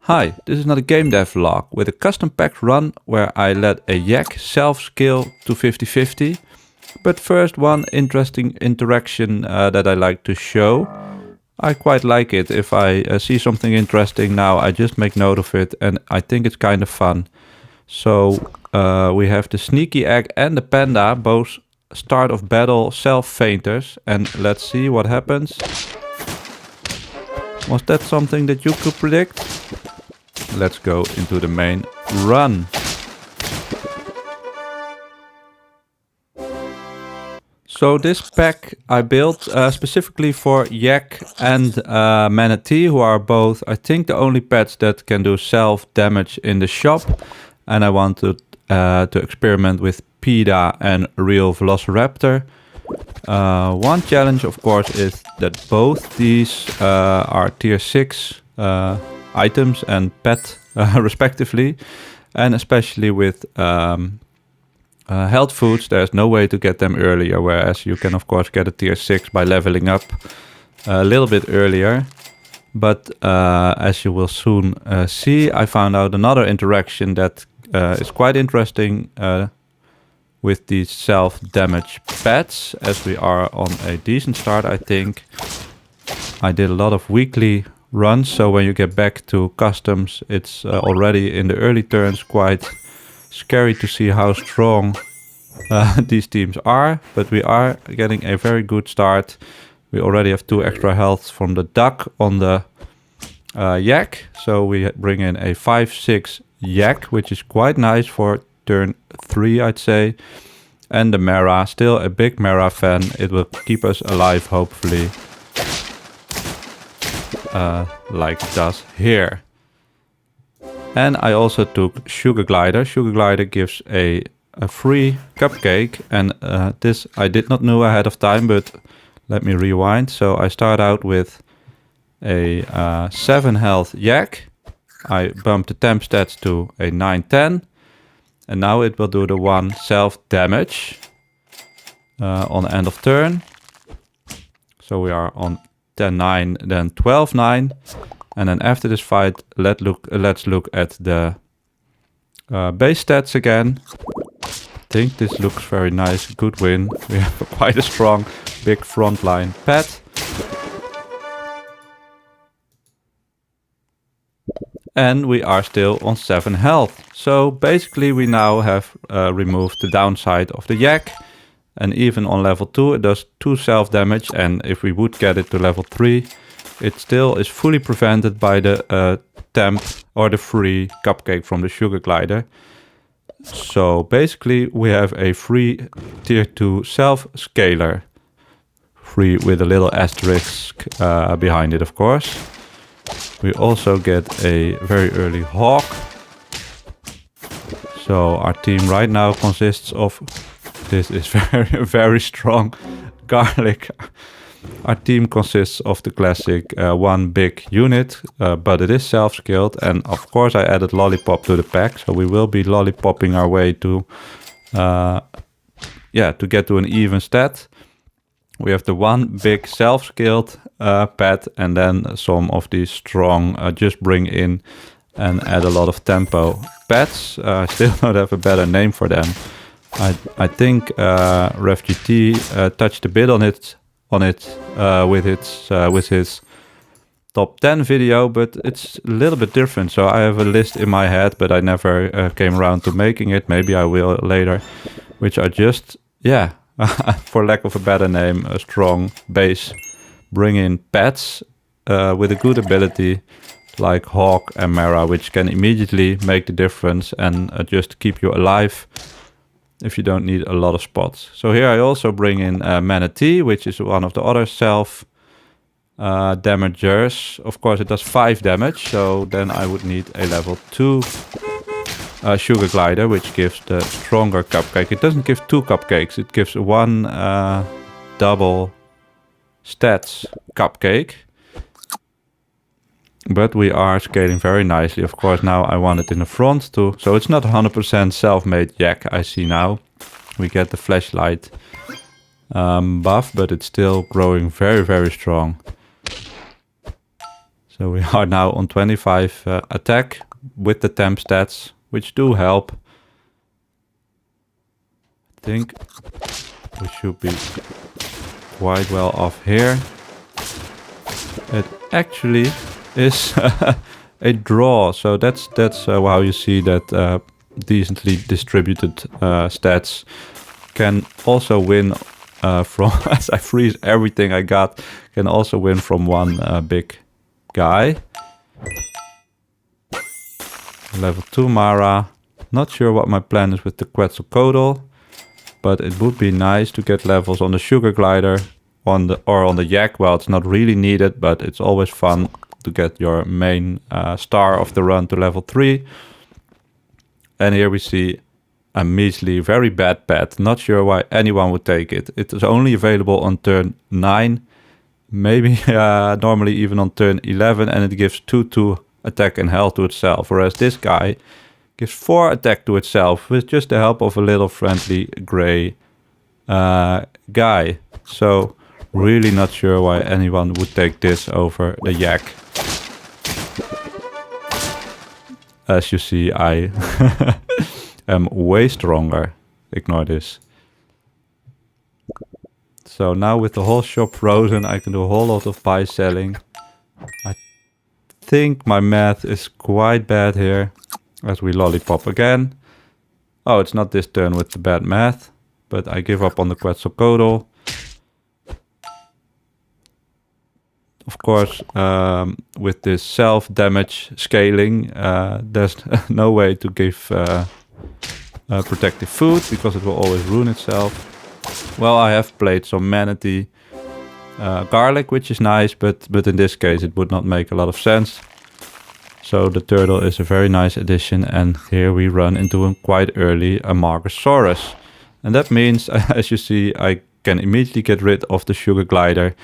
Hi, this is not a game dev vlog with a custom pack run where I let a yak self-scale to 50-50. But first, one interesting interaction that I like to show. I quite like it. If I see something interesting now, I just make note of it and I think it's kind of fun. So we have the sneaky egg and the panda, both start of battle self-fainters. And let's see what happens. Was that something that you could predict? Let's go into the main run. So this pack I built specifically for yak and manatee, who are both, I think, the only pets that can do self-damage in the shop. And I wanted to experiment with PETA and real velociraptor. One challenge, of course, is that both these are tier 6 items and pet respectively, and especially with health foods there's no way to get them earlier, whereas you can of course get a tier 6 by leveling up a little bit earlier. But as you will soon see, I found out another interaction that is quite interesting with these self-damage pets, as we are on a decent start. I think I did a lot of weekly runs, so when you get back to customs, it's already in the early turns quite scary to see how strong these teams are, but we are getting a very good start. We already have 2 extra healths from the duck on the yak, so we bring in a 5-6 yak, which is quite nice for turn 3, I'd say. And the Mara, still a big Mara fan. It will keep us alive, hopefully. Like it does here. And I also took Sugar Glider. Sugar Glider gives a free cupcake, and this I did not know ahead of time, but let me rewind. So I start out with a 7 health yak. I bump the temp stats to a 9-10, and now it will do the 1 self damage on the end of turn. So we are on 10-9, then 12-9, and then after this fight, let's look at the base stats again. I think this looks very nice. Good win. We have quite a strong, big frontline pet. And we are still on 7 health. So basically we now have removed the downside of the yak. And even on level 2 it does 2 self damage, and if we would get it to level 3, it still is fully prevented by the temp or the free cupcake from the Sugar Glider. So basically we have a free tier 2 self scaler. Free with a little asterisk behind it, of course. We also get a very early hawk. So our team right now consists of... This is very strong garlic. Our team consists of the classic 1 big unit, but it is self-skilled. And of course I added Lollipop to the pack, so we will be lollipopping our way to to get to an even stat. We have the 1 big self-skilled pet, and then some of these strong just bring in and add a lot of tempo pets. I still don't have a better name for them. I think RefGT touched a bit on it with his top 10 video, but it's a little bit different. So I have a list in my head, but I never came around to making it. Maybe I will later, which are just, for lack of a better name, a strong base. Bring in pets with a good ability like Hawk and Mara, which can immediately make the difference and just keep you alive if you don't need a lot of spots. So here I also bring in Manatee, which is one of the other self damagers. Of course it does 5 damage, so then I would need a level 2 Sugar Glider, which gives the stronger cupcake. It doesn't give 2 cupcakes, it gives 1 double stats cupcake. But we are scaling very nicely. Of course, now I want it in the front too. So it's not 100% self-made yak, I see now. We get the flashlight buff, but it's still growing very strong. So we are now on 25 attack with the temp stats, which do help. I think we should be quite well off here. It actually is a draw, so that's how you see that decently distributed stats can also win from, as I freeze everything I got, can also win from one big guy. Level 2 Mara. Not sure what my plan is with the Quetzalcoatl, but it would be nice to get levels on the Sugar Glider on the Yak. Well, it's not really needed, but it's always fun to get your main star of the run to level 3. And here we see a measly, very bad pet. Not sure why anyone would take it. It is only available on turn 9, maybe normally even on turn 11, and it gives 2 attack and health to itself. Whereas this guy gives 4 attack to itself with just the help of a little friendly gray guy. So really not sure why anyone would take this over the Yak. As you see, I am way stronger. Ignore this. So now with the whole shop frozen, I can do a whole lot of buy selling. I think my math is quite bad here. As we lollipop again. Oh, it's not this turn with the bad math. But I give up on the Quetzalcoatl. Of course, with this self-damage scaling, there's no way to give protective food, because it will always ruin itself. Well, I have played some manatee garlic, which is nice, but in this case it would not make a lot of sense. So the turtle is a very nice addition, and here we run into a quite early Amargasaurus. And that means, as you see, I can immediately get rid of the Sugar Glider,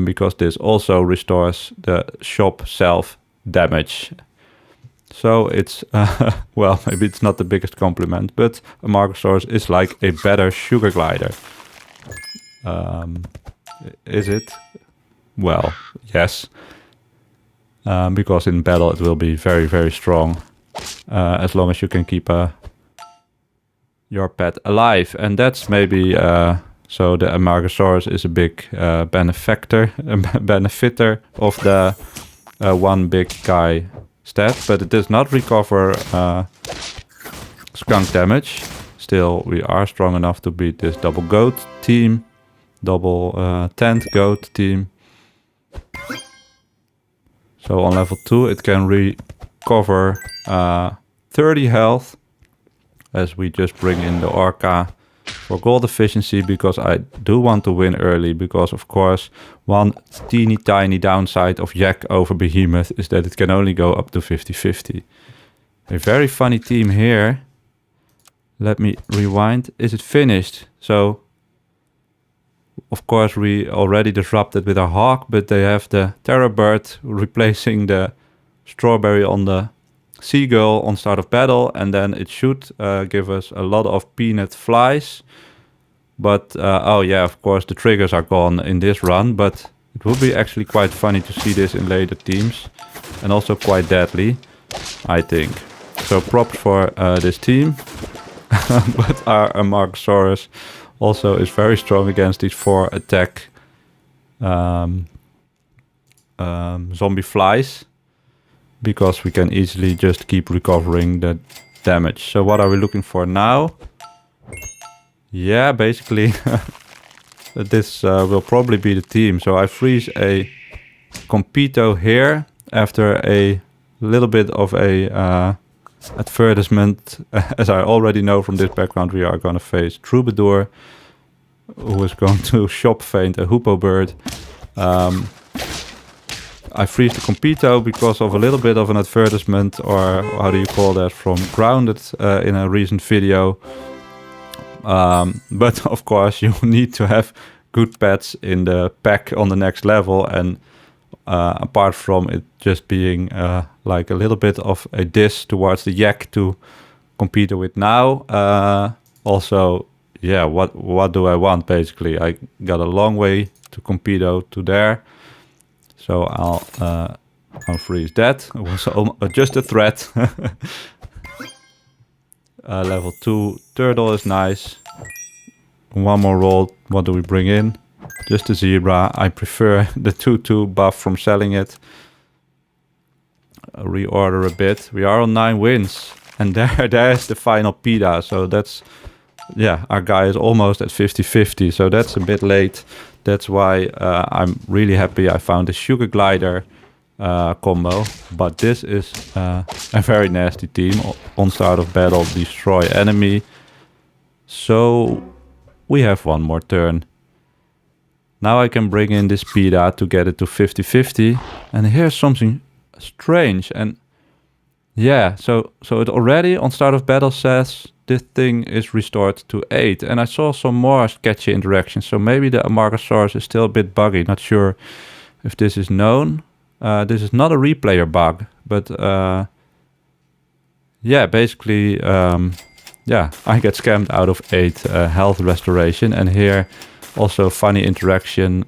because this also restores the shop self damage. So it's, well, maybe it's not the biggest compliment, but Amargasaurus is like a better Sugar Glider. Is it? Well, yes. Because in battle it will be very, very strong. As long as you can keep your pet alive. And that's maybe... so the Amargasaurus is a big benefitter of the one big guy stat. But it does not recover skunk damage. Still, we are strong enough to beat this double goat team. Double tent goat team. So on level 2 it can recover 30 health. As we just bring in the Orca for gold efficiency, because I do want to win early. Because of course one teeny tiny downside of Yak over Behemoth is that it can only go up to 50-50. A very funny team here. Let me rewind. Is it finished? So of course we already disrupted with our hawk, but they have the terror bird replacing the strawberry on the seagull on start of battle, and then it should give us a lot of peanut flies. But oh yeah, of course the triggers are gone in this run, but it would be actually quite funny to see this in later teams, and also quite deadly, I think. So props for this team. But our Amargasaurus also is very strong against these 4 attack zombie flies, because we can easily just keep recovering the damage. So what are we looking for now? Yeah, basically this will probably be the team. So I freeze a Compito here after a little bit of a advertisement. As I already know from this background, we are going to face Troubadour, who is going to shop feint a Hoopoe bird. I freeze the Compito because of a little bit of an advertisement, or how do you call that, from Grounded in a recent video. But of course you need to have good pets in the pack on the next level, and apart from it just being like a little bit of a diss towards the Yak to compete with now, also, yeah, what do I want basically? I got a long way to compete to there. So I'll Unfreeze that. It was just a threat. Level 2 turtle is nice. One more roll. What do we bring in? Just a zebra. I prefer the 2/2 buff from selling it. Reorder a bit. We are on 9 wins. And there's the final PETA. So that's... Yeah, our guy is almost at 50-50. So that's a bit late. That's why I'm really happy I found the Sugar Glider combo. But this is a very nasty team. On start of battle, destroy enemy. So we have one more turn. Now I can bring in this PETA to get it to 50-50. And here's something strange. And yeah, so it already on start of battle says this thing is restored to 8. And I saw some more sketchy interactions. So maybe the Amargasaurus is still a bit buggy. Not sure if this is known. This is not a replayer bug. But yeah, basically... yeah, I get scammed out of 8 health restoration. And here, also funny interaction.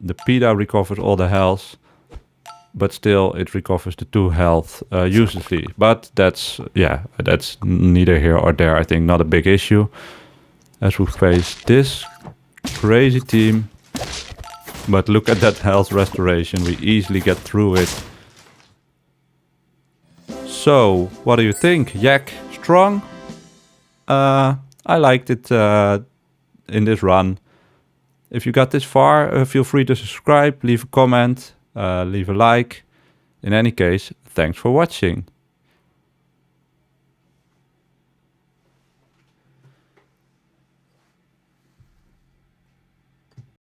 The PETA recovers all the health, but still it recovers the 2 health uselessly. But that's, yeah, that's neither here or there. I think not a big issue. As we face this crazy team. But look at that health restoration. We easily get through it. So, what do you think? Yak, strong? I liked it in this run. If you got this far, feel free to subscribe, leave a comment, leave a like. In any case, thanks for watching.